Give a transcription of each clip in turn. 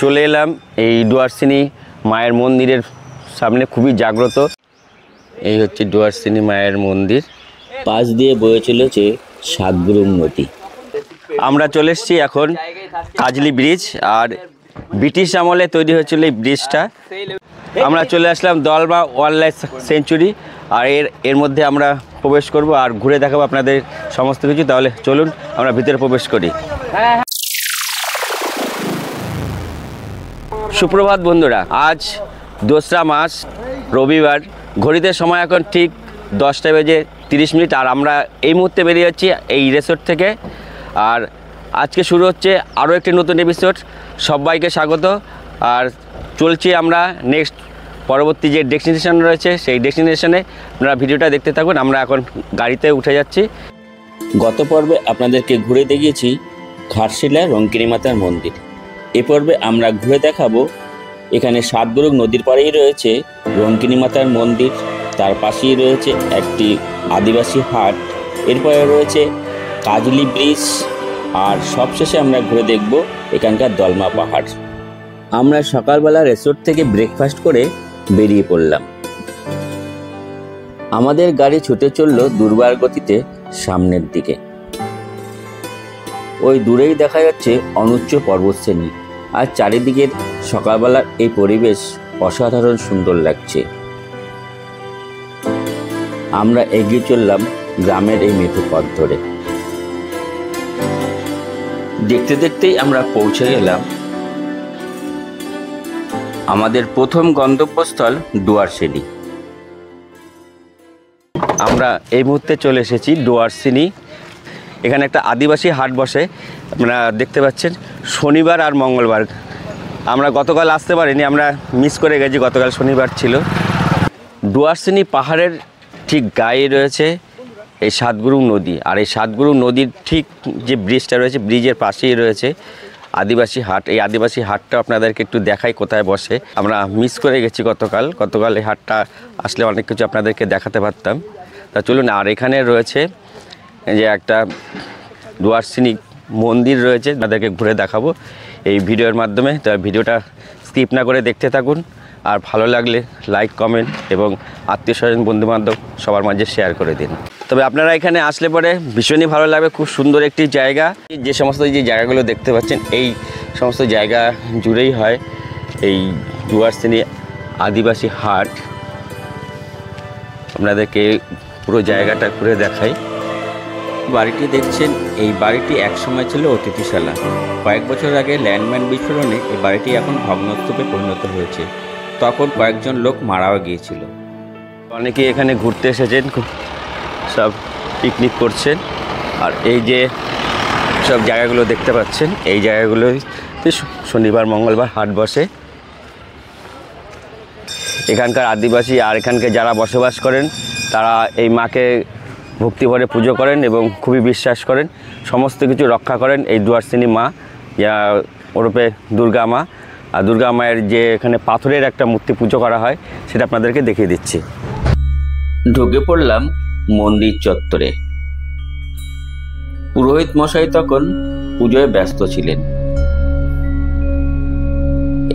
চলে এলাম এই ডুয়ার্সিনী মায়ের মন্দিরের সামনে, খুবই জাগ্রত। এই হচ্ছে ডুয়ার্সিনী মায়ের মন্দির, পাশ দিয়ে বয়ে চলেছে সাতগুরুং নদী। আমরা চলে এসেছি এখন কাজলি ব্রিজ, আর ব্রিটিশ আমলে তৈরি হয়েছিল এই ব্রিজটা। আমরা চলে আসলাম দলমা ওয়াইল্ড লাইফ সেঞ্চুরি, আর এর মধ্যে আমরা প্রবেশ করব আর ঘুরে দেখাবো আপনাদের সমস্ত কিছু। তাহলে চলুন আমরা ভিতরে প্রবেশ করি। সুপ্রভাত বন্ধুরা, আজ 2রা মার্চ রবিবার, ঘড়িতে সময় এখন ঠিক 10:30, আর আমরা এই মুহূর্তে বেরিয়ে যাচ্ছি এই রিসোর্ট থেকে। আর আজকে শুরু হচ্ছে আরও একটি নতুন এপিসোড। সবাইকে স্বাগত। আর চলছি আমরা নেক্সট পরবর্তী যে ডেস্টিনেশন রয়েছে সেই ডেস্টিনেশনে আপনারা ভিডিওটা দেখতে থাকুন। আমরা এখন গাড়িতে উঠে যাচ্ছি। গত পর্বে আপনাদেরকে ঘুরে দেখিয়েছি ঘাটশিলা রঙ্কিনী মাতার মন্দির। এ পর্বে আমরা ঘুরে দেখাবো এখানে সাতগুরুং নদীর পাড়েই রয়েছে রঙ্কিনী মাতার মন্দির, তার পাশেই রয়েছে একটি আদিবাসী হাট, এরপরে রয়েছে কাজলি ব্রিজ, আর সবশেষে আমরা ঘুরে দেখব এখানকার দলমা পাহাড়। আমরা সকালবেলা রিসোর্ট থেকে ব্রেকফাস্ট করে বেরিয়ে পড়লাম। আমাদের গাড়ি ছুটে চলল দুর্বার গতিতে সামনের দিকে। ওই দূরেই দেখা যাচ্ছে অনুচ্চ পর্বতশ্রেণী, আর চারিদিকের সকালবেলার এই পরিবেশ অসাধারণ সুন্দর লাগছে। আমরা এগিয়ে চললাম গ্রামের এই মেঠো পথ ধরে। দেখতে দেখতেই আমরা পৌঁছে গেলাম আমাদের প্রথম গন্তব্যস্থল ডুয়ার্সিনী। আমরা এই মুহূর্তে চলে এসেছি ডুয়ার্সিনী। এখানে একটা আদিবাসী হাট বসে, আপনারা দেখতে পাচ্ছেন, শনিবার আর মঙ্গলবার। আমরা গতকাল আসতে পারিনি, আমরা মিস করে গেছি, গতকাল শনিবার ছিল। ডুয়ার্সিনী পাহাড়ের ঠিক গায়ে রয়েছে এই সাতগুরুং নদী, আর এই সাতগুরুং নদীর ঠিক যে ব্রিজটা রয়েছে, ব্রিজের পাশেই রয়েছে আদিবাসী হাট। এই আদিবাসী হাটটা আপনাদেরকে একটু দেখাই কোথায় বসে। আমরা মিস করে গেছি গতকাল এই হাটটা আসলে অনেক কিছু আপনাদেরকে দেখাতে পারতাম। তা চলুন। আর এখানে রয়েছে যে একটা ডুয়ার্সিনী মন্দির রয়েছে, আপনাদেরকে ঘুরে দেখাবো এই ভিডিওর মাধ্যমে। তো ভিডিওটা স্কিপ না করে দেখতে থাকুন, আর ভালো লাগলে লাইক, কমেন্ট এবং আত্মীয় স্বজন, বন্ধুবান্ধব সবার মাঝে শেয়ার করে দিন। তবে আপনারা এখানে আসলে পরে ভীষণই ভালো লাগবে। খুব সুন্দর একটি জায়গা। যে সমস্ত জায়গাগুলো দেখতে পাচ্ছেন এই সমস্ত জায়গা জুড়েই হয় এই ডুয়ার্সিনী আদিবাসী হাট। আপনাদেরকে পুরো জায়গাটা ঘুরে দেখাই। বাড়িটি দেখছেন, এই বাড়িটি একসময় ছিল অতিথিশালা। কয়েক বছর আগে ল্যান্ডমাইন বিস্ফোরণে এই বাড়িটি এখন ভগ্নস্তূপে পরিণত হয়েছে। তখন কয়েকজন লোক মারাও গিয়েছিল। অনেকেই এখানে ঘুরতে এসেছেন, সব পিকনিক করছেন। আর এই যে সব জায়গাগুলো দেখতে পাচ্ছেন, এই জায়গাগুলোতে শনিবার মঙ্গলবার হাট বসে। এখানকার আদিবাসী আর এখানকে যারা বসবাস করেন তারা এই মাকে ভক্তিভরে পুজো করেন এবং খুবই বিশ্বাস করেন। সমস্ত কিছু রক্ষা করেন এই ডুয়ার্সিনী মা, ওরূপে দুর্গা মা। আর দুর্গা মায়ের যে এখানে পাথরের একটা মূর্তি পুজো করা হয়, সেটা আপনাদেরকে দেখিয়ে দিচ্ছি। ঢুকে পড়লাম মন্দির চত্বরে। পুরোহিত মশাই তখন পুজোয় ব্যস্ত ছিলেন।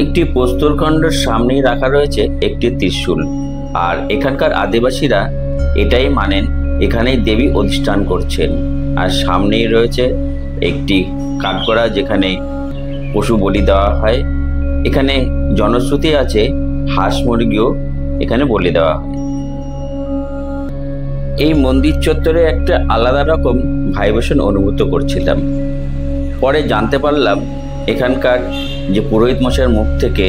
একটি প্রস্তরখণ্ডের সামনেই রাখা রয়েছে একটি ত্রিশূল, আর এখানকার আদিবাসীরা এটাই মানেন, এখানেই দেবী অধিষ্ঠান করছেন। আর সামনেই রয়েছে একটি কাঠগড়া, যেখানে পশু বলি দেওয়া হয়। এখানে জনশ্রুতি আছে হাঁস মুরগিও এখানে বলি দেওয়া হয়। এই মন্দির চত্বরে একটা আলাদা রকম ভাইব্রেশন অনুভূত করছিলাম। পরে জানতে পারলাম এখানকার যে পুরোহিত মশাইয়ের মুখ থেকে,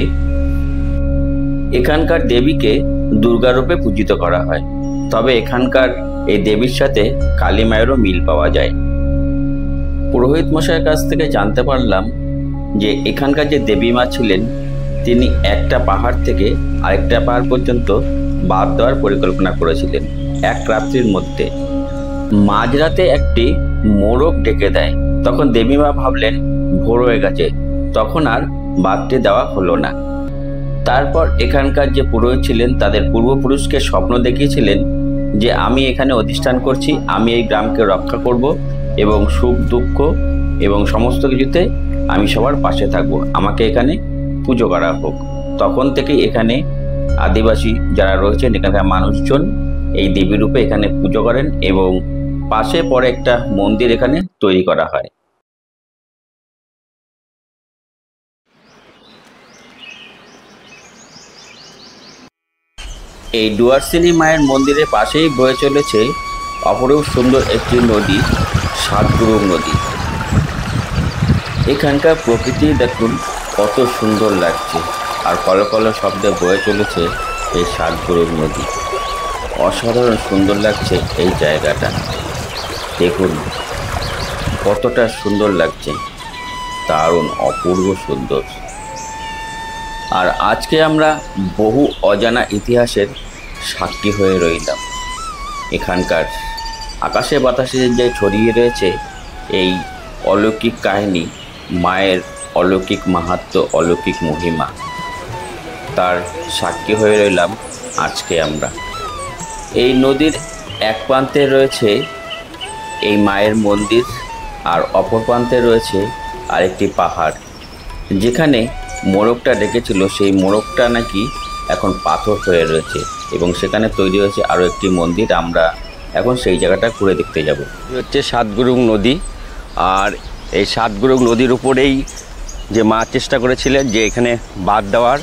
এখানকার দেবীকে দুর্গারূপে পূজিত করা হয়। তবে এখানকার এই দেবীর সাথে কালী মায়েরও মিল পাওয়া যায়। পুরোহিত মশাইয়ের কাছ থেকে জানতে পারলাম যে এখানকার যে দেবী মা ছিলেন, তিনি একটা পাহাড় থেকে আরেকটা পাহাড় পর্যন্ত বাঁধ দেওয়ার পরিকল্পনা করেছিলেন এক রাত্রির মধ্যে। মাঝরাতে একটি মোরগ ডেকে দেয়। তখন দেবী মা ভাবলেন ভোর হয়ে গেছে, তখন আর বাঁধটি দেওয়া হলো না। তারপর এখানকার যে পুরোহিত ছিলেন তাদের পূর্বপুরুষকে স্বপ্ন দেখিয়েছিলেন যে আমি এখানে অধিষ্ঠান করছি, আমি এই গ্রামকে রক্ষা করব এবং সুখ দুঃখ এবং সমস্ত কিছুতে আমি সবার পাশে থাকব, আমাকে এখানে পুজো করা হোক। তখন থেকেই এখানে আদিবাসী যারা রয়েছেন এখানকার মানুষজন এই দেবী রূপে এখানে পুজো করেন এবং পাশে পরে একটা মন্দির এখানে তৈরি করা হয়। এই ডুয়ার্সিনী মায়ের মন্দিরের পাশেই বয়ে চলেছে অপরূপ সুন্দর একটি নদী, সাতগুরুং নদী। এখানকার প্রকৃতি দেখুন কত সুন্দর লাগছে, আর কলকল শব্দে বয়ে চলেছে এই সাতগুরুং নদী। অসাধারণ সুন্দর লাগছে এই জায়গাটা, দেখুন কতটা সুন্দর লাগছে, দারুণ অপূর্ব সুন্দর। আর আজকে আমরা বহু অজানা ইতিহাসের সাক্ষী হয়ে রইলাম। এখানকার আকাশে বাতাসে যে ছড়িয়ে রয়েছে এই অলৌকিক কাহিনী, মায়ের অলৌকিক মাহাত্ম্য, অলৌকিক মহিমা, তার সাক্ষী হয়ে রইলাম আজকে আমরা। এই নদীর এক প্রান্তে রয়েছে এই মায়ের মন্দির, আর অপর প্রান্তে রয়েছে আরেকটি পাহাড়, যেখানে মোড়কটা ডেকেছিল সেই মোড়কটা নাকি এখন পাথর হয়ে রয়েছে এবং সেখানে তৈরি হয়েছে আরও একটি মন্দির। আমরা এখন সেই জায়গাটা ঘুরে দেখতে যাব। হচ্ছে সাতগুরুং নদী, আর এই সাতগুরুং নদীর উপরেই যে মা চেষ্টা করেছিলেন যে এখানে বাঁধ দেওয়ার,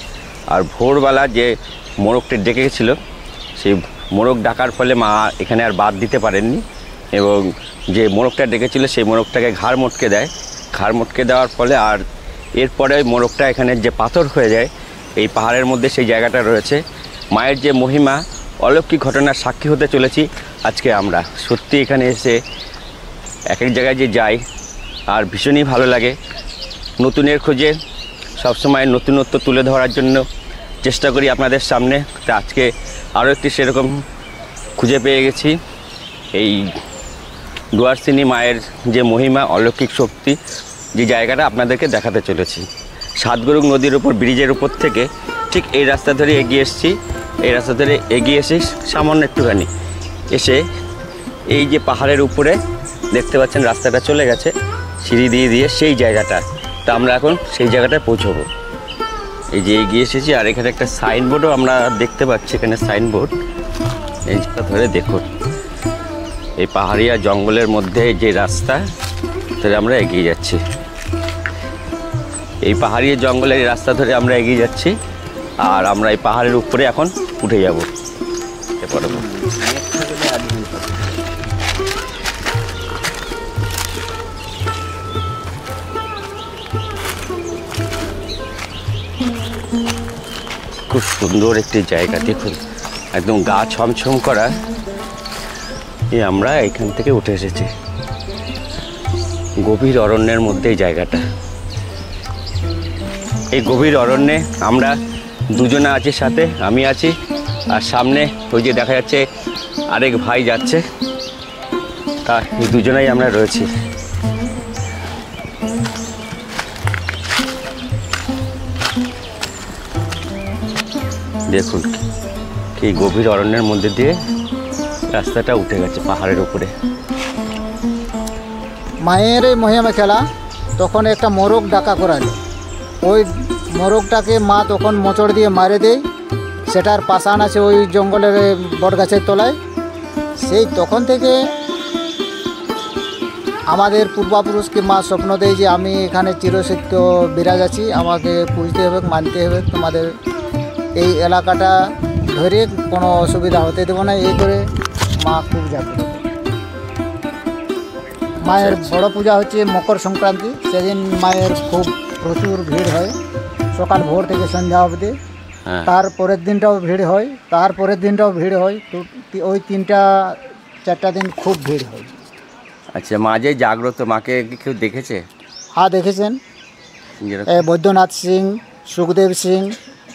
আর ভোরবেলা যে মোড়কটি ডেকেছিল সেই মোড়ক ডাকার ফলে মা এখানে আর বাঁধ দিতে পারেননি এবং যে মোড়কটা ডেকেছিল সেই মোড়কটাকে ঘাড় মটকে দেয়। ঘাড় মটকে দেওয়ার ফলে আর এরপরে মোড়কটা এখানে যে পাথর হয়ে যায়, এই পাহাড়ের মধ্যে সেই জায়গাটা রয়েছে। মায়ের যে মহিমা, অলৌকিক ঘটনার সাক্ষী হতে চলেছি আজকে আমরা। সত্যি এখানে এসে এক এক জায়গায় যে যাই আর ভীষণই ভালো লাগে। নতুনের খোঁজে সবসময় নতুনত্ব তুলে ধরার জন্য চেষ্টা করি আপনাদের সামনে। তা আজকে আরও একটি সেরকম খুঁজে পেয়ে গেছি। এই ডুয়ার্সিনী মায়ের যে মহিমা, অলৌকিক শক্তি, যে জায়গাটা আপনাদেরকে দেখাতে চলেছি। সাতগুরুং নদীর উপর ব্রিজের উপর থেকে ঠিক এই রাস্তা ধরে এগিয়ে এসেছি। এই রাস্তা ধরে এগিয়ে এসে সামান্য একটুখানি এসে এই যে পাহাড়ের উপরে দেখতে পাচ্ছেন রাস্তাটা চলে গেছে সিঁড়ি দিয়ে দিয়ে সেই জায়গাটা। তা আমরা এখন সেই জায়গাটায় পৌঁছবো। এই যে এগিয়ে এসেছি, আর এখানে একটা সাইনবোর্ডও আমরা দেখতে পাচ্ছি। এখানে সাইনবোর্ড এইটা ধরে দেখুন, এই পাহাড়িয়া জঙ্গলের মধ্যে যে রাস্তা ধরে আমরা এগিয়ে যাচ্ছি। এই পাহাড়িয়া জঙ্গলের রাস্তা ধরে আমরা এগিয়ে যাচ্ছি, আর আমরা এই পাহাড়ের উপরে এখন উঠে যাব। খুব সুন্দর একটি জায়গা, দেখুন একদম গা ছমছম করা। আমরা এখান থেকে উঠে এসেছি গভীর অরণ্যের মধ্যে। এই জায়গাটা, এই গভীর অরণ্যে আমরা দুজনে আছি, সাথে আমি আছি, আর সামনে ওই যে দেখা যাচ্ছে আরেক ভাই যাচ্ছে, তা এই দুজনেই আমরা রয়েছি। দেখুন কি গভীর অরণ্যের মধ্যে দিয়ে রাস্তাটা উঠে গেছে পাহাড়ের উপরে। মায়ের এই মহিমা খেলা তখন একটা মোরগ ডাকা করালো। ওই মোরগটাকে মা তখন মোচড় দিয়ে মারে দেয়। সেটার পাষাণ আছে ওই জঙ্গলের বট গাছের তলায়। সেই তখন থেকে আমাদের পূর্বপুরুষকে মা স্বপ্ন দেয় যে আমি এখানে চিরসত্য বিরাজ আছি, আমাকে পুজতে হবে, মানতে হবে, তোমাদের এই এলাকাটা ধরে কোনো অসুবিধা হতে দেবো না। এই করে মা খুব জাগ্রত। মায়ের বড় পূজা হচ্ছে মকর সংক্রান্তি। সেদিন মায়ের খুব প্রচুর ভিড় হয়, সকাল ভোর থেকে সন্ধ্যা অবধি। তারপরের দিনটাও ভিড় হয়, তারপরের দিনটাও ভিড় হয়। তো ওই 3-4টা দিন খুব ভিড় হয়। আচ্ছা, মা যে জাগ্রত, মাকে কেউ দেখেছে? হ্যাঁ, দেখেছেন। বৈদ্যনাথ সিং, সুখদেব সিং,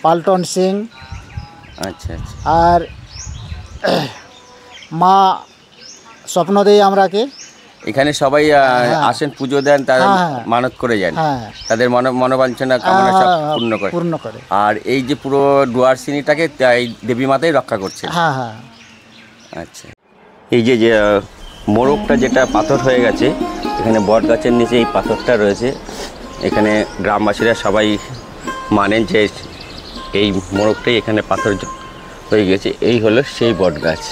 পাল্টন সিং। আচ্ছা আচ্ছা। আর মা স্বপ্ন দেয় আমরাকে। এখানে সবাই আসেন, পুজো দেন, তার মানত করে যান, তাদের মনোবাঞ্ছনা কামনা সব পূর্ণ করে। আর এই যে পুরো ডুয়ার্সিনিটাকে এই দেবী মাতাই রক্ষা করছে। হ্যাঁ হ্যাঁ। আচ্ছা, এই যে মোড়কটা যেটা পাথর হয়ে গেছে, এখানে বট গাছের নিচে এই পাথরটা রয়েছে। এখানে গ্রামবাসীরা সবাই মানে যে এই মোড়কটাই এখানে পাথর হয়ে গেছে, এই হলো সেই বট গাছ।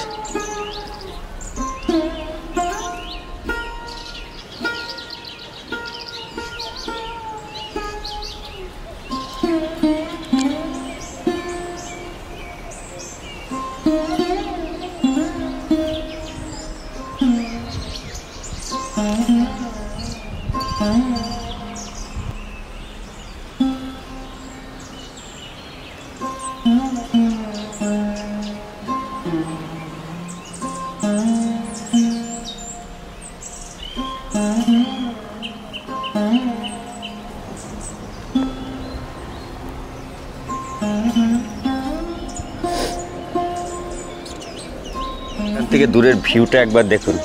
এখান থেকে দূরের ভিউটা একবার দেখুন,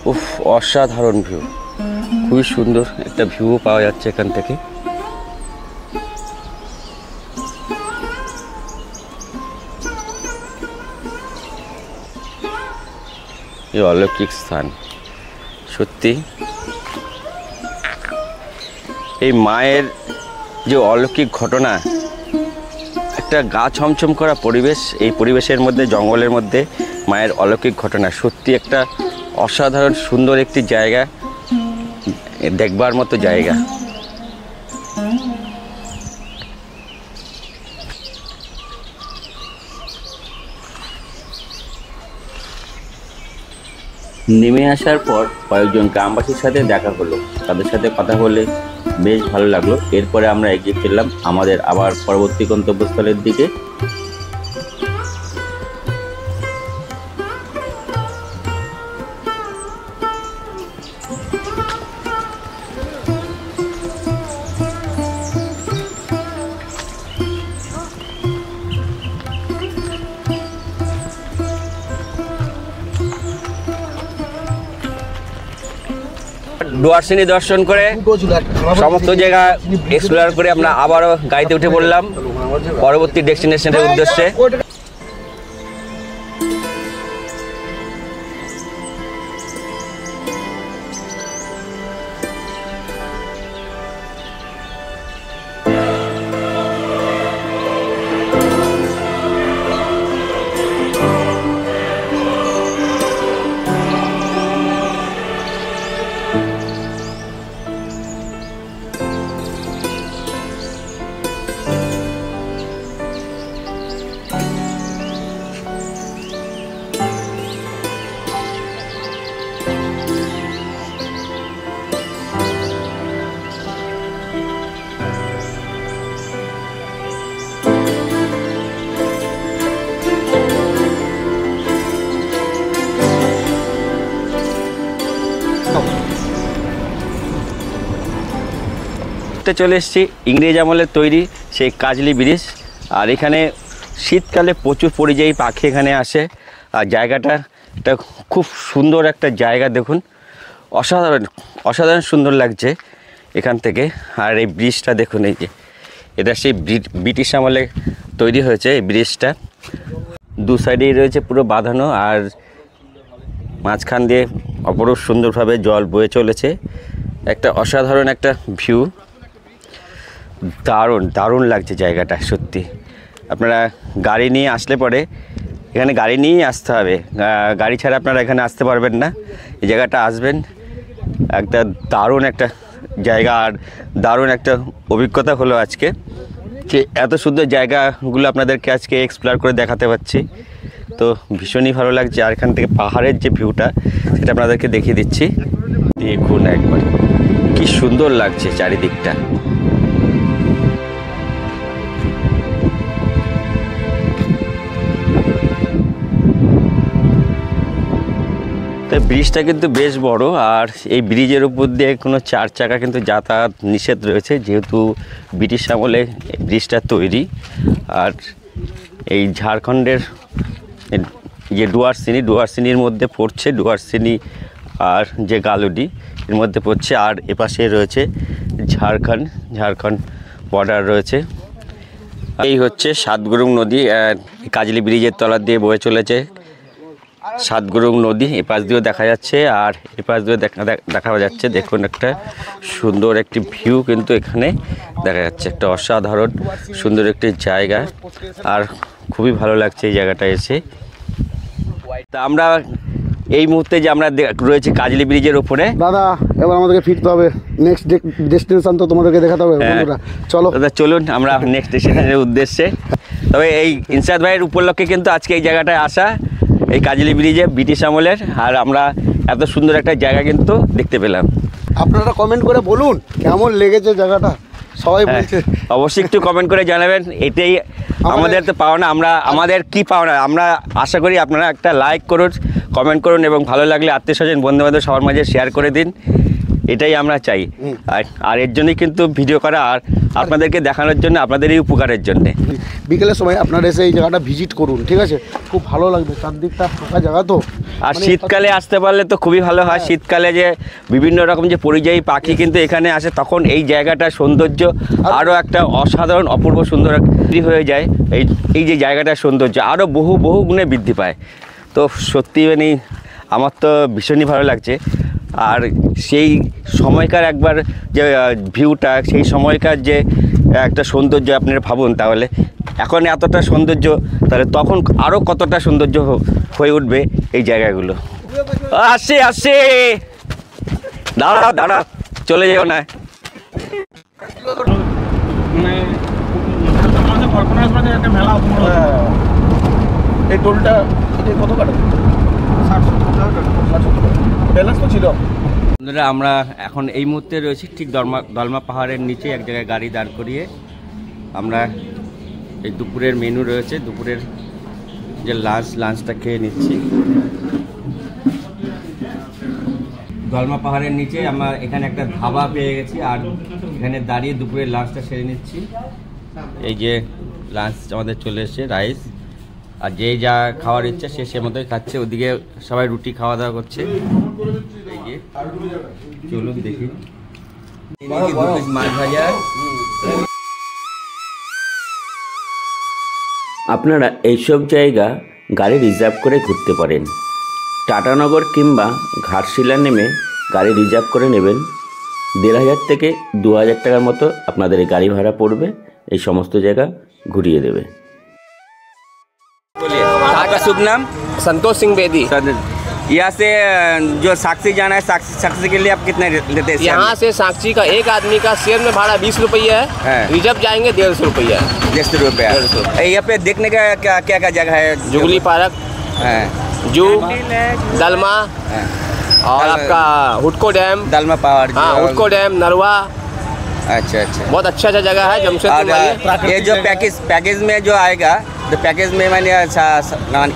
উফ অসাধারণ ভিউ, খুবই সুন্দর একটা ভিউ পাওয়া যাচ্ছে এখান থেকে। এই অলৌকিক স্থান সত্যি, এই মায়ের যে অলৌকিক ঘটনা, একটা গা ছমছম করা পরিবেশ, এই পরিবেশের মধ্যে জঙ্গলের মধ্যে মায়ের অলৌকিক ঘটনা, সত্যি একটা অসাধারণ সুন্দর একটি জায়গা, দেখবার মতো জায়গা। নেমে আসার পর কয়েকজন গ্রামবাসীর সাথে দেখা হলো, তাদের সাথে কথা বলে বেশ ভালো লাগলো। এরপরে আমরা এগিয়ে চললাম আমাদের আবার পরবর্তী গন্তব্যস্থলের দিকে। ডুয়ার্সিনি দর্শন করে সমস্ত জায়গা এক্সপ্লোর করে আমরা আবারও গাড়িতে উঠে পড়লাম পরবর্তী ডেস্টিনেশনের উদ্দেশ্যে। চলে এসেছি ইংরেজ আমলের তৈরি সেই কাজলি ব্রিজ। আর এখানে শীতকালে প্রচুর পরিযায়ী পাখি এখানে আসে। আর জায়গাটা এটা খুব সুন্দর একটা জায়গা, দেখুন অসাধারণ অসাধারণ সুন্দর লাগছে এখান থেকে। আর এই ব্রিজটা দেখুন, এই যে এটা সেই ব্রিটিশ আমলে তৈরি হয়েছে এই ব্রিজটা, দু সাইডেই রয়েছে পুরো বাঁধানো, আর মাঝখান দিয়ে অপরূপ সুন্দরভাবে জল বয়ে চলেছে। একটা অসাধারণ একটা ভিউ, দারুণ দারুণ লাগছে জায়গাটা সত্যি। আপনারা গাড়ি নিয়ে আসলে পরে এখানে গাড়ি নিয়েই আসতে হবে, গাড়ি ছাড়া আপনারা এখানে আসতে পারবেন না। এই জায়গাটা আসবেন, একটা দারুণ একটা জায়গা আর দারুণ একটা অভিজ্ঞতা হলো আজকে, যে এত সুন্দর জায়গাগুলো আপনাদেরকে আজকে এক্সপ্লোর করে দেখাতে পারছি। তো ভীষণই ভালো লাগছে। আর এখান থেকে পাহাড়ের যে ভিউটা সেটা আপনাদেরকে দেখিয়ে দিচ্ছি, দেখুন একবার কি সুন্দর লাগছে চারিদিকটা। তো ব্রিজটা কিন্তু বেশ বড়, আর এই ব্রিজের উপর দিয়ে কোনো চার চাকা কিন্তু যাতায়াত নিষেধ রয়েছে, যেহেতু ব্রিটিশ আমলে ব্রিজটা তৈরি। আর এই ঝাড়খণ্ডের যে ডুয়ার্সিনির মধ্যে পড়ছে, ডুয়ার্সিনি আর যে গালুডি এর মধ্যে পড়ছে। আর এপাশে রয়েছে ঝাড়খণ্ড বর্ডার রয়েছে। এই হচ্ছে সাতগুরুং নদী, কাজলি ব্রিজের তলা দিয়ে বয়ে চলেছে সাতগুরুং নদী এপাশ দিয়েও দেখা যাচ্ছে, আর এপাশ দিয়েও দেখা যাচ্ছে। দেখুন একটা সুন্দর একটি ভিউ কিন্তু এখানে দেখা যাচ্ছে, একটা অসাধারণ সুন্দর একটি জায়গা, আর খুবই ভালো লাগছে এই জায়গাটা এসে। তা আমরা এই মুহূর্তে যে আমরা রয়েছে কাজলি ব্রিজের ওপরে। দাদা এবার আমাদেরকে ফিরতে হবে, নেক্সট ডেস্টিনেশন তো তোমাদেরকে দেখাতে হবে। বন্ধুরা চলো দাদা চলুন আমরা নেক্সট ডেস্টিনেশনের উদ্দেশ্যে। তবে এই ইনসাদ ভাইয়ের উপলক্ষে কিন্তু আজকে এই জায়গাটায় আসা, এই কাজলি ব্রিজে ব্রিটিশ আমলের, আর আমরা এত সুন্দর একটা জায়গা কিন্তু দেখতে পেলাম। আপনারা কমেন্ট করে বলুন কেমন লেগেছে জায়গাটা, সবাই বলছে। অবশ্যই একটু কমেন্ট করে জানাবেন, এটাই আমাদের তো পাওনা। আমাদের কি পাওনা, আমরা আশা করি আপনারা একটা লাইক করুন, কমেন্ট করুন, এবং ভালো লাগলে আত্মীয় স্বজন বন্ধু বান্ধব সবার মাঝে শেয়ার করে দিন, এটাই আমরা চাই। আর এর জন্যই কিন্তু ভিডিও করা, আর আপনাদেরকে দেখানোর জন্য, আপনাদের এই উপকারের জন্য। বিকেলের সময় আপনারা এসে এই জায়গাটা ভিজিট করুন, ঠিক আছে? খুব ভালো লাগবে, চারদিকটা ফাঁকা জায়গা তো। আর শীতকালে আসতে পারলে তো খুবই ভালো হয়। শীতকালে যে বিভিন্ন রকম যে পরিযায়ী পাখি কিন্তু এখানে আসে, তখন এই জায়গাটার সৌন্দর্য আরও একটা অসাধারণ অপূর্ব সুন্দর হয়ে যায়। এই যে জায়গাটার সৌন্দর্য আরও বহু গুণে বৃদ্ধি পায়। তো সত্যি মানে আমার তো ভীষণই ভালো লাগছে। আর সেই সময়কার একবার যে ভিউটা, সেই সময়কার যে একটা সৌন্দর্য আপনারা ভাবুন, তাহলে এখন এতটা সৌন্দর্য, তাহলে তখন আরও কতটা সৌন্দর্য হয়ে উঠবে এই জায়গাগুলো। আসে দাঁড়া চলে যাও না। এই টোলটা কত কাটে? 60-70 তো ছিল। বন্ধুরা আমরা এখন এই মুহূর্তে রয়েছি ঠিক দলমা পাহাড়ের নিচে এক জায়গায় গাড়ি দাঁড় করিয়ে আমরা এই দুপুরের মেনু রয়েছে, দুপুরের যে লাঞ্চটা খেয়ে নিচ্ছি। দলমা পাহাড়ের নিচে আমরা এখানে একটা ধাবা পেয়ে গেছি, আর এখানে দাঁড়িয়ে দুপুরের লাঞ্চটা সেরে নিচ্ছি। এই যে লাঞ্চ আমাদের চলে এসছে, রাইস, আর যে যা খাওয়ার ইচ্ছা সে মতোই খাচ্ছে। ওদিকে সবাই রুটি খাওয়া দাওয়া করছে। এই যে চলুন দেখি, মাছ ভাজা। আপনারা এইসব জায়গা গাড়ি রিজার্ভ করে ঘুরতে পারেন। টাটানগর কিংবা ঘাটশিলা নেমে গাড়ি রিজার্ভ করে নেবেন। 1500 থেকে 2000 টাকার মতো আপনাদের গাড়ি ভাড়া পড়বে, এই সমস্ত জায়গা ঘুরিয়ে দেবে। आपका शुभ नाम? संतोष सिंह बेदी। यहाँ से जो साक्षी जाना है, साक्षी के लिए आप कितने लेते हैं? यहाँ से साक्षी का एक आदमी का शेयर में भाड़ा 20 रुपया है, रिजर्व जाएंगे 150 रुपया है। 150 रुपया। यहाँ पे देखने का क्या जगह है? जुगली पार्क, जू, दलमा, और आपका हुडको डैम, दलमा पहाड़। हाँ, हुडको डैम, नरवा। अच्छा, बहुत अच्छा जगह है जमशेदपुर में। ये जो पैकेज में जो आएगा, तो पैकेज में मैंने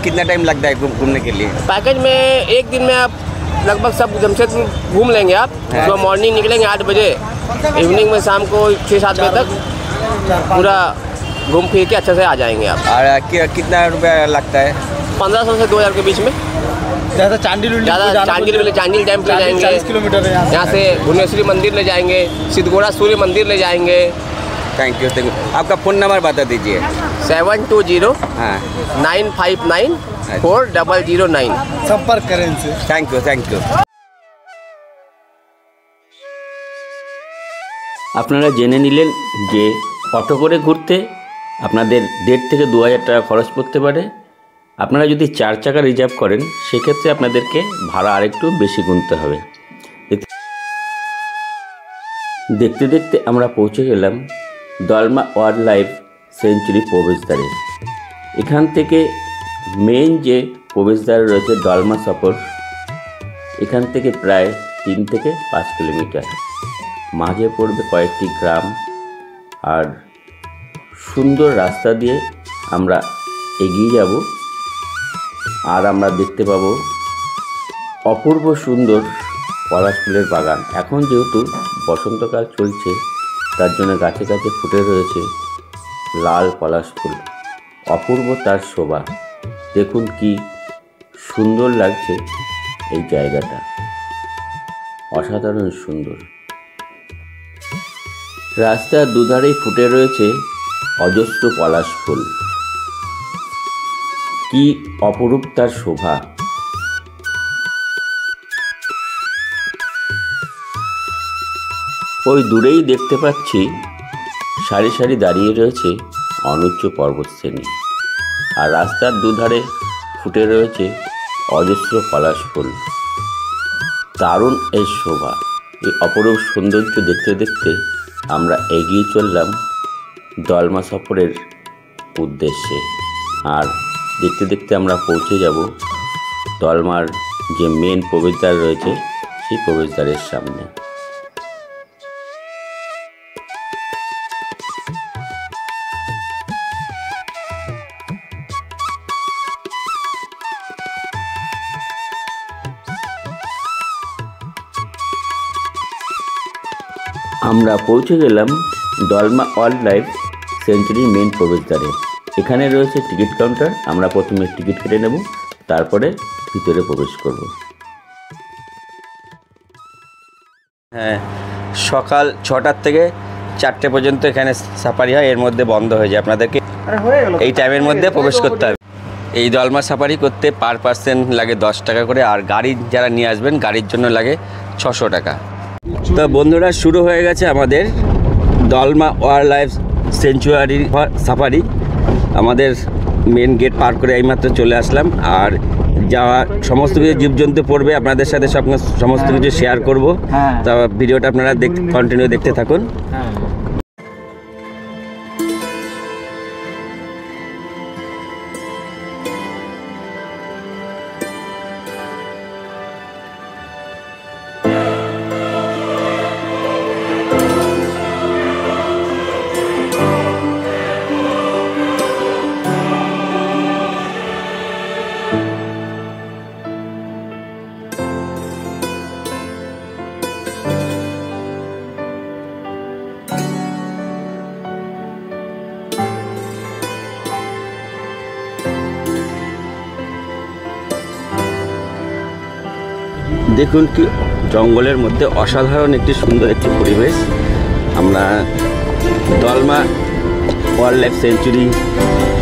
कितना टाइम लगता है घूमने के लिए? पैकेज में एक दिन में आप लगभग सब जमशेदपुर घूम लेंगे आप। सुबह मॉर्निंग निकलेंगे 8 बजे, इवनिंग में शाम को 6-7 बजे तक पूरा घूम फिर के अच्छे से आ जाएंगे आप। और कितना रुपया लगता है? 1500 से 2000 के बीच में। ज़्यादा चांडिल डैम ले जाएंगे, 40 किलोमीटर है यहाँ से भुवनेश्वरी मंदिर ले जाएंगे, सिद्धगोड़ा सूर्य मंदिर ले जाएंगे। Thank you. आपका फ़ोन नंबर बता दीजिए। 720 हाँ 959 4009। संपर्क करें इनसे। Thank you. আপনারা জেনে নিলেন যে অটো করে ঘুরতে আপনাদের 1.5 থেকে 2000 টাকা খরচ পড়তে পারে। আপনারা যদি 4 চাকা রিজার্ভ করেন সেক্ষেত্রে আপনাদেরকে ভাড়া আরেকটু বেশি গুনতে হবে। দেখতে দেখতে আমরা পৌঁছে গেলাম দলমা ওয়াইল্ড লাইফ সেঞ্চুরি প্রবেশদ্বারে। এখান থেকে মেইন যে প্রবেশদ্বার রয়েছে দলমা সফর, এখান থেকে প্রায় 3 থেকে 5 কিলোমিটার। মাঝে পড়বে কয়েকটি গ্রাম, আর সুন্দর রাস্তা দিয়ে আমরা এগিয়ে যাব, আর আমরা দেখতে পাবো অপূর্ব সুন্দর পলাশ ফুলের বাগান। এখন যেহেতু বসন্তকাল চলছে, তার জন্য গাছে গাছে ফুটে রয়েছে লাল পলাশ ফুল, অপূর্ব তার শোভা। দেখুন কি সুন্দর লাগছে এই জায়গাটা, অসাধারণ সুন্দর। রাস্তার দুধারেই ফুটে রয়েছে অজস্র পলাশ ফুল, কি অপরূপ তার শোভা। ওই দূরেই দেখতে পাচ্ছি সারি সারি দাঁড়িয়ে রয়েছে অনুচ্চ পর্বতশ্রেণী, আর রাস্তার দুধারে ফুটে রয়েছে অজস্র পলাশ ফুল। দারুণ এই শোভা, এই অপরূপ সৌন্দর্য দেখতে দেখতে আমরা এগিয়ে চললাম দলমা সফরের উদ্দেশ্যে। আর দেখতে দেখতে আমরা পৌঁছে যাব দলমার যে মেন প্রবেশদ্বার রয়েছে সেই প্রবেশদ্বারের সামনে। আমরা পৌঁছে গেলাম দলমা ওয়াইল্ড লাইফ সেঞ্চুরির মেন প্রবেশদ্বারে। এখানে রয়েছে টিকিট কাউন্টার। আমরা প্রথমে টিকিট কেটে নেব, তারপরে ভিতরে প্রবেশ করব। হ্যাঁ, সকাল 6টার থেকে 4টে পর্যন্ত এখানে সাফারি হয়, এর মধ্যে বন্ধ হয়ে যায়। আপনাদেরকে এই টাইমের মধ্যে প্রবেশ করতে হবে। এই দলমা সাফারি করতে পার পার্সন লাগে 10 টাকা করে, আর গাড়ি যারা নিয়ে আসবেন গাড়ির জন্য লাগে 600 টাকা। তো বন্ধুরা, শুরু হয়ে গেছে আমাদের Dalma wild life century safari. আমাদের মেন গেট পার করে এইমাত্র চলে আসলাম, আর যাওয়া সমস্ত কিছু জীবজন্তু পড়বে, আপনাদের সাথে সমস্ত কিছু শেয়ার করব। তা ভিডিওটা আপনারা কন্টিনিউ দেখতে থাকুন। দেখুন কি জঙ্গলের মধ্যে অসাধারণ একটি সুন্দর একটি পরিবেশ। আমরা দলমা ওয়াইল্ড লাইফ সেঞ্চুরি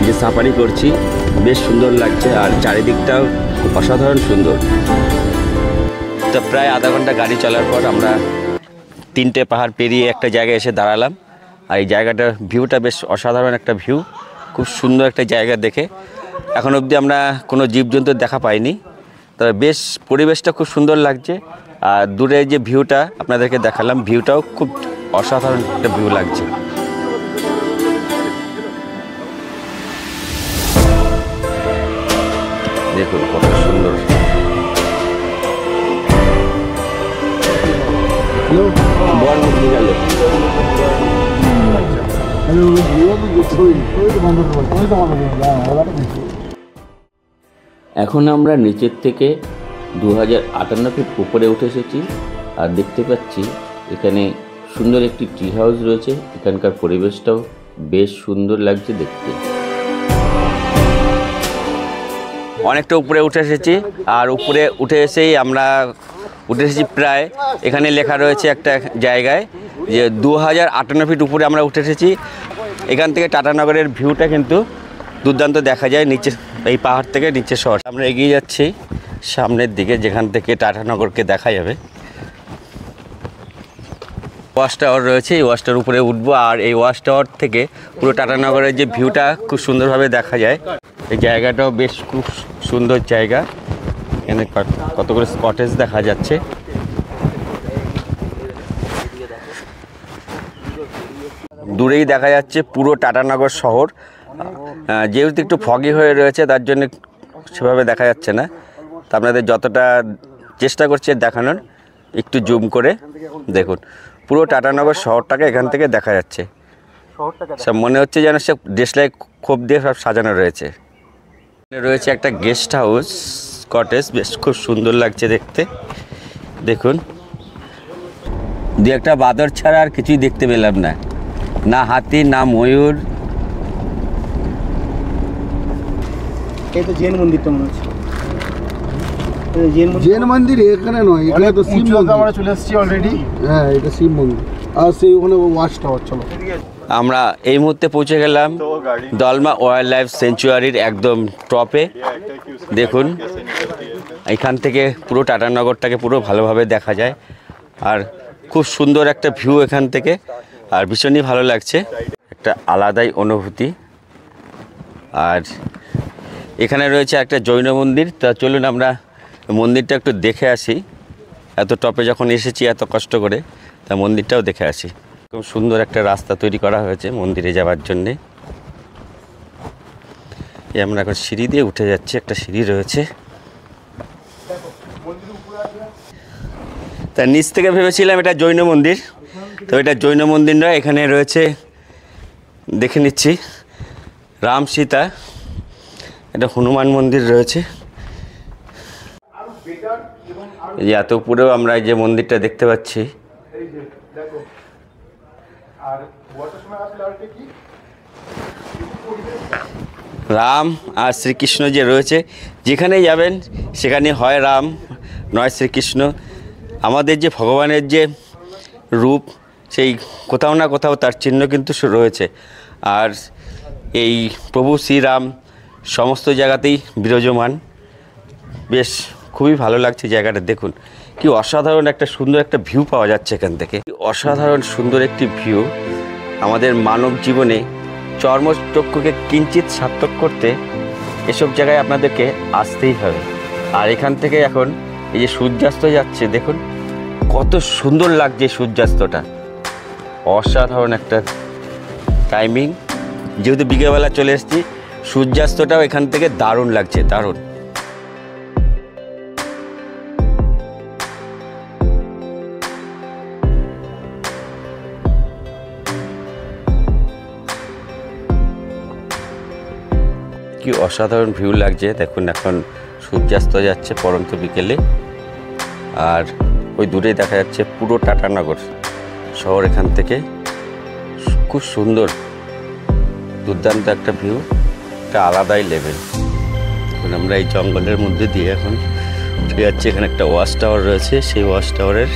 যে সাফারি করছি, বেশ সুন্দর লাগছে, আর চারিদিকটাও অসাধারণ সুন্দর। তো প্রায় আধা ঘন্টা গাড়ি চলার পর আমরা 3টে পাহাড় পেরিয়ে একটা জায়গায় এসে দাঁড়ালাম। আর এই জায়গাটার ভিউটা বেশ অসাধারণ একটা ভিউ, খুব সুন্দর একটা জায়গা দেখে। এখন অবধি আমরা কোনো জীবজন্তু দেখা পাইনি, তবে বেশ পরিবেশটা খুব সুন্দর লাগছে। আর দূরে যে ভিউটা আপনাদেরকে দেখালাম, ভিউটাও খুব অসাধারণ একটা ভিউ লাগছে। দেখুন কত সুন্দর। বনমুরগি গেল। এখন আমরা নিচের থেকে 2058 ফিট উপরে উঠে এসেছি, আর দেখতে পাচ্ছি এখানে সুন্দর একটি ট্রি হাউস রয়েছে। এখানকার পরিবেশটাও বেশ সুন্দর লাগছে দেখতে। অনেকটা উপরে উঠে এসেছি, আর উপরে উঠে এসেই আমরা উঠে এসেছি প্রায়, এখানে লেখা রয়েছে একটা জায়গায় যে 2058 ফিট উপরে আমরা উঠে এসেছি। এখান থেকে টাটানগরের ভিউটা কিন্তু দুর্দান্ত দেখা যায় নিচে, এই পাহাড় থেকে নিচে শহর। আমরা এগিয়ে যাচ্ছি সামনের দিকে, যেখান থেকে টাটানগরকে দেখা যাবে। ওয়াচ টাওয়ার রয়েছে, এই ওয়াচ টাওয়ার উপরে উঠবো, আর এই ওয়াচ টাওয়ার থেকে পুরো টাটানগরের যে ভিউটা খুব সুন্দরভাবে দেখা যায়। এই জায়গাটাও বেশ খুব সুন্দর জায়গা, এখানে কত করে কটেজ দেখা যাচ্ছে। দূরেই দেখা যাচ্ছে পুরো টাটানগর শহর। যেহেতু একটু ফগি হয়ে রয়েছে, তার জন্য সেভাবে দেখা যাচ্ছে না। তা আপনাদের যতটা চেষ্টা করছি দেখানোর, একটু জুম করে দেখুন, পুরো টাটানগর শহরটাকে এখান থেকে দেখা যাচ্ছে। সব মনে হচ্ছে যেন সব দেশলাই খোপ দিয়ে সব সাজানো রয়েছে। রয়েছে একটা গেস্ট হাউস কটেজ, বেশ খুব সুন্দর লাগছে দেখতে। দেখুন, দু একটা বাদর ছাড়া আর কিছুই দেখতে পেলাম না, না হাতি না ময়ূর। এই তো জৈন মন্দিরটা মনে হচ্ছে জৈন মন্দির এখানে নয়, এখানে তো শিব মন্দির। আমরা চলে এসেছি অলরেডি। হ্যাঁ, এটা শিব মন্দির, আর সেই ওখানে ওয়াচ টাওয়ার। চলো, আমরা এই মুহূর্তে পৌঁছে গেলাম দলমা ওয়াইল্ড লাইফ সেঞ্চুয়ারির একদম টপে। দেখুন, এখান থেকে পুরো টাটানগরটাকে পুরো ভালোভাবে দেখা যায়। আর খুব সুন্দর একটা ভিউ এখান থেকে, আর ভীষণই ভালো লাগছে, একটা আলাদাই অনুভূতি। আর এখানে রয়েছে একটা জৈন মন্দির, তা চলুন আমরা মন্দিরটা একটু দেখে আসি। এত টপে যখন এসেছি এত কষ্ট করে, তা মন্দিরটাও দেখে আসি। খুব সুন্দর একটা রাস্তা তৈরি করা হয়েছে মন্দিরে যাওয়ার জন্যে। আমরা এখন সিঁড়ি দিয়ে উঠে যাচ্ছি, একটা সিঁড়ি রয়েছে। তার নিচ থেকে ভেবেছিলাম এটা জৈন মন্দির, তো এটা জৈন মন্দির নয়। এখানে রয়েছে, দেখে নিচ্ছি, রাম সীতা, এটা হনুমান মন্দির রয়েছে। এই যে এত উপরেও আমরা এই যে মন্দিরটা দেখতে পাচ্ছি। রাম আর শ্রীকৃষ্ণ যে রয়েছে, যেখানেই যাবেন সেখানে হয় রাম নয় শ্রীকৃষ্ণ। আমাদের যে ভগবানের যে রূপ, সেই কোথাও না কোথাও তার চিহ্ন কিন্তু রয়েছে। আর এই প্রভু শ্রীরাম সমস্ত জায়গাতেই বিরাজমান। বেশ খুবই ভালো লাগছে জায়গাটা। দেখুন কি অসাধারণ একটা সুন্দর একটা ভিউ পাওয়া যাচ্ছে এখান থেকে। অসাধারণ সুন্দর একটি ভিউ। আমাদের মানব জীবনে চর্মচক্ষুকে কিঞ্চিত সার্থক করতে এসব জায়গায় আপনাদেরকে আসতেই হবে। আর এখান থেকে এখন এই যে সূর্যাস্ত যাচ্ছে, দেখুন কত সুন্দর লাগছে সূর্যাস্তটা। অসাধারণ একটা টাইমিং। যেহেতু বিকেলবেলা চলে এসেছি, সূর্যাস্তটাও এখান থেকে দারুণ লাগছে, দারুণ। কি অসাধারণ ভিউ লাগছে দেখুন। এখন সূর্যাস্ত যাচ্ছে পরন্ত বিকেলে, আর ওই দূরে দেখা যাচ্ছে পুরো টাটানগর শহর। এখান থেকে খুব সুন্দর দুর্দান্ত একটা ভিউ, একটা আলাদাই লেভেল। এখন আমরা এই জঙ্গলের মধ্যে দিয়ে এখন উঠে যাচ্ছি। এখানে একটা ওয়াচ টাওয়ার রয়েছে, সেই ওয়াচ টাওয়ারের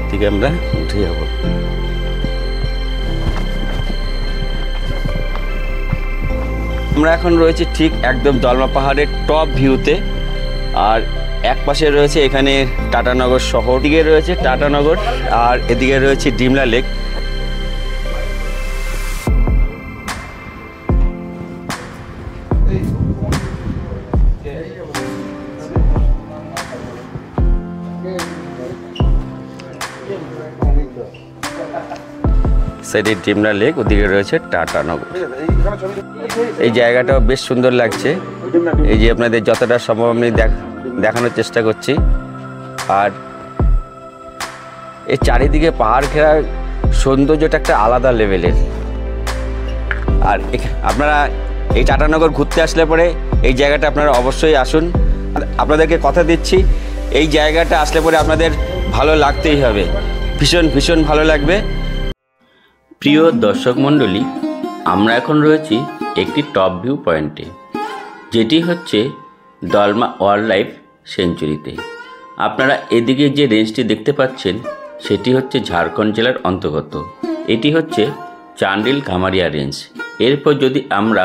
দিকে আমরা উঠে যাব। আমরা এখন রয়েছি ঠিক একদম দলমা পাহাড়ের টপ ভিউতে। আর এক পাশে রয়েছে এখানে টাটানগর শহর, দিকে রয়েছে টাটানগর, আর এদিকে রয়েছে ডিমলা লেক। সাইডে ডিমলা লেক, ওদিকে রয়েছে টাটানগর। এই জায়গাটাও বেশ সুন্দর লাগছে। এই যে আপনাদের যতটা সম্ভব আমি দেখানোর চেষ্টা করছি। আর এই চারিদিকে পাহাড় ঘেরা সৌন্দর্যটা একটা আলাদা লেভেলের। আর আপনারা এই টাটানগর ঘুরতে আসলে পরে এই জায়গাটা আপনারা অবশ্যই আসুন। আপনাদেরকে কথা দিচ্ছি, এই জায়গাটা আসলে পরে আপনাদের ভালো লাগতেই হবে, ভীষণ ভীষণ ভালো লাগবে। প্রিয় দর্শক মণ্ডলী, আমরা এখন রয়েছি একটি টপ ভিউ পয়েন্টে, যেটি হচ্ছে দলমা ওয়াইল্ড লাইফ সেঞ্চুরিতে। আপনারা এদিকে যে রেঞ্জটি দেখতে পাচ্ছেন সেটি হচ্ছে ঝাড়খণ্ড জেলার অন্তর্গত। এটি হচ্ছে চান্ডিল ঘামারিয়া রেঞ্জ। এরপর যদি আমরা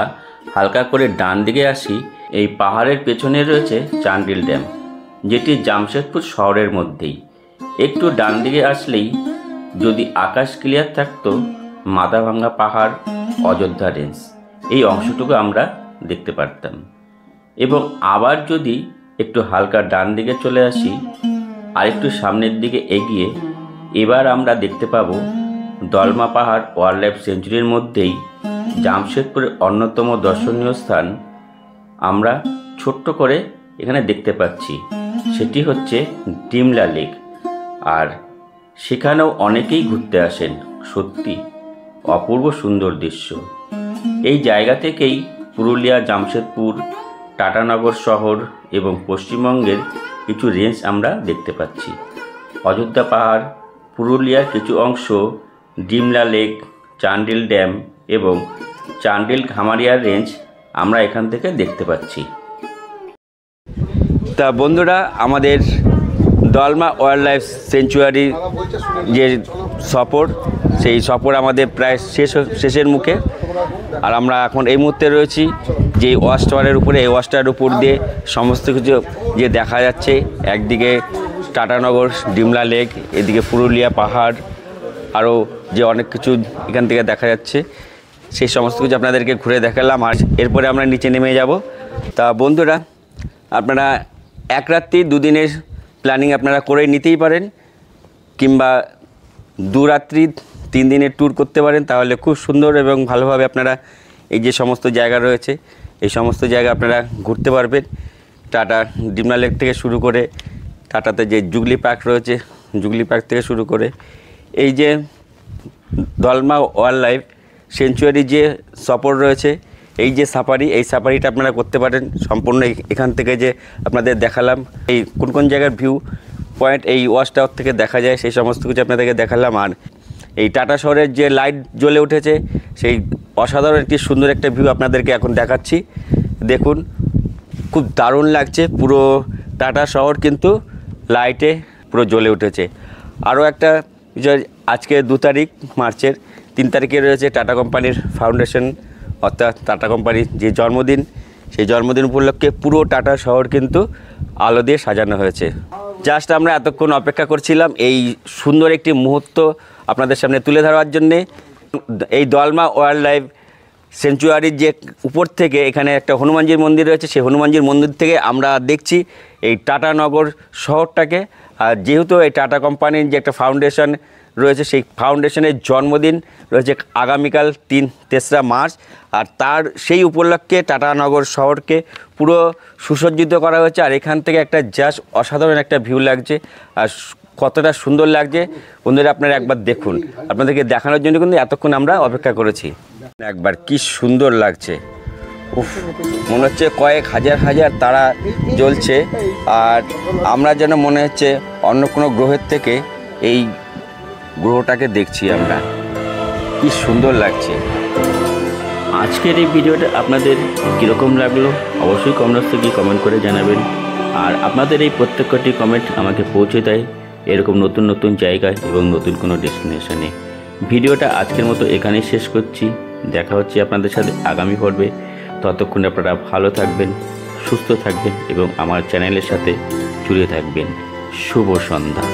হালকা করে ডান দিকে আসি, এই পাহাড়ের পেছনে রয়েছে চান্ডিল ড্যাম, যেটি জামশেদপুর শহরের মধ্যেই। একটু ডান দিকে আসলেই যদি আকাশ ক্লিয়ার থাকতো, মাথাভাঙ্গা পাহাড়, অযোধ্যা রেঞ্জ, এই অংশটুকু আমরা দেখতে পারতাম। এবং আবার যদি একটু হালকা ডান দিকে চলে আসি, আর একটু সামনের দিকে এগিয়ে, এবার আমরা দেখতে পাবো দলমা পাহাড় ওয়াইল্ড লাইফ সেঞ্চুরির মধ্যেই জামশেদপুরের অন্যতম দর্শনীয় স্থান আমরা ছোট্ট করে এখানে দেখতে পাচ্ছি, সেটি হচ্ছে ডিমলা লেক। আর সেখানেও অনেকেই ঘুরতে আসেন। সত্যি অপূর্ব সুন্দর দৃশ্য। এই জায়গা থেকেই পুরুলিয়া, জামশেদপুর, টাটানগর শহর এবং পশ্চিমবঙ্গের কিছু রেঞ্জ আমরা দেখতে পাচ্ছি। অযোধ্যা পাহাড়, পুরুলিয়ার কিছু অংশ, ডিমলা লেক, চান্ডিল ড্যাম এবং চান্ডিল ঘামারিয়ার রেঞ্জ আমরা এখান থেকে দেখতে পাচ্ছি। তা বন্ধুরা, আমাদের দলমা ওয়াইল্ড লাইফ সেঞ্চুয়ারি যে সফর, সেই সফর আমাদের প্রায় শেষের মুখে। আর আমরা এখন এই মুহূর্তে রয়েছি যে ওয়াচ টাওয়ারের উপরে। এই ওয়াচ টাওয়ারের উপর দিয়ে সমস্ত কিছু যে দেখা যাচ্ছে, একদিকে টাটানগর, ডিমলা লেক, এদিকে পুরুলিয়া পাহাড়, আরও যে অনেক কিছু এখান থেকে দেখা যাচ্ছে, সেই সমস্ত কিছু আপনাদেরকে ঘুরে দেখালাম। আর এরপরে আমরা নিচে নেমে যাব। তা বন্ধুরা, আপনারা এক রাত্রি 2 দিনের প্ল্যানিং আপনারা করে নিতেই পারেন, কিংবা 2 রাত্রি 3 দিনের ট্যুর করতে পারেন। তাহলে খুব সুন্দর এবং ভালোভাবে আপনারা এই যে সমস্ত জায়গা রয়েছে, এই সমস্ত জায়গা আপনারা ঘুরতে পারবেন। টাটা ডিমলা লেক থেকে শুরু করে, টাটাতে যে জুগলি পার্ক রয়েছে, জুগলি পার্ক থেকে শুরু করে এই যে দলমা ওয়াইল্ড লাইফ সেঞ্চুয়ারি যে সফর রয়েছে, এই যে সাফারি, এই সাফারিটা আপনারা করতে পারেন সম্পূর্ণ এখান থেকে যে আপনাদের দেখালাম। এই কোন কোন জায়গার ভিউ পয়েন্ট এই ওয়াচ টাওয়ার থেকে দেখা যায়, সেই সমস্ত কিছু আপনাদেরকে দেখালাম। আর এই টাটা শহরের যে লাইট জ্বলে উঠেছে, সেই অসাধারণ একটি সুন্দর একটা ভিউ আপনাদেরকে এখন দেখাচ্ছি। দেখুন, খুব দারুণ লাগছে, পুরো টাটা শহর কিন্তু লাইটে পুরো জ্বলে উঠেছে। আরও একটা বিষয়, আজকে 2 তারিখ মার্চের, 3 তারিখে রয়েছে টাটা কোম্পানির ফাউন্ডেশন, অর্থাৎ টাটা কোম্পানির যে জন্মদিন, সেই জন্মদিন উপলক্ষে পুরো টাটা শহর কিন্তু আলো দিয়ে সাজানো হয়েছে। জাস্ট আমরা এতক্ষণ অপেক্ষা করছিলাম এই সুন্দর একটি মুহূর্ত আপনাদের সামনে তুলে ধরার জন্যে। এই দলমা ওয়াইল্ড লাইফ সেঞ্চুয়ারির যে উপর থেকে এখানে একটা হনুমানজির মন্দির রয়েছে, সেই হনুমানজির মন্দির থেকে আমরা দেখছি এই টাটানগর শহরটাকে। আর যেহেতু এই টাটা কোম্পানির যে একটা ফাউন্ডেশন রয়েছে, সেই ফাউন্ডেশনের জন্মদিন রয়েছে আগামীকাল 3রা মার্চ, আর তার সেই উপলক্ষে টাটানগর শহরকে পুরো সুসজ্জিত করা হয়েছে। আর এখান থেকে একটা জাস্ট অসাধারণ একটা ভিউ লাগছে, আর কতটা সুন্দর লাগছে বন্ধুরা আপনারা একবার দেখুন। আপনাদেরকে দেখানোর জন্য কিন্তু এতক্ষণ আমরা অপেক্ষা করেছি। একবার কি সুন্দর লাগছে, উফ, মনে হচ্ছে কয়েক হাজার তারা জ্বলছে, আর আমরা যেন মনে হচ্ছে অন্য কোনো গ্রহের থেকে এই গ্রহটাকে দেখছি আমরা। কি সুন্দর লাগছে। আজকের এই ভিডিওটা আপনাদের কীরকম লাগলো অবশ্যই কমেন্টস থেকে কমেন্ট করে জানাবেন। আর আপনাদের এই প্রত্যেকটি কমেন্ট আমাকে পৌঁছে দেয় এরকম নতুন নতুন জায়গায় এবং নতুন কোনো ডেস্টিনেশনে। ভিডিওটা আজকের মতো এখানেই শেষ করছি। দেখা হচ্ছে আপনাদের সাথে আগামী পর্বে। ততক্ষণ আপনারা ভালো থাকবেন, সুস্থ থাকবেন এবং আমার চ্যানেলের সাথে জুড়ে থাকবেন। শুভ সন্ধ্যা।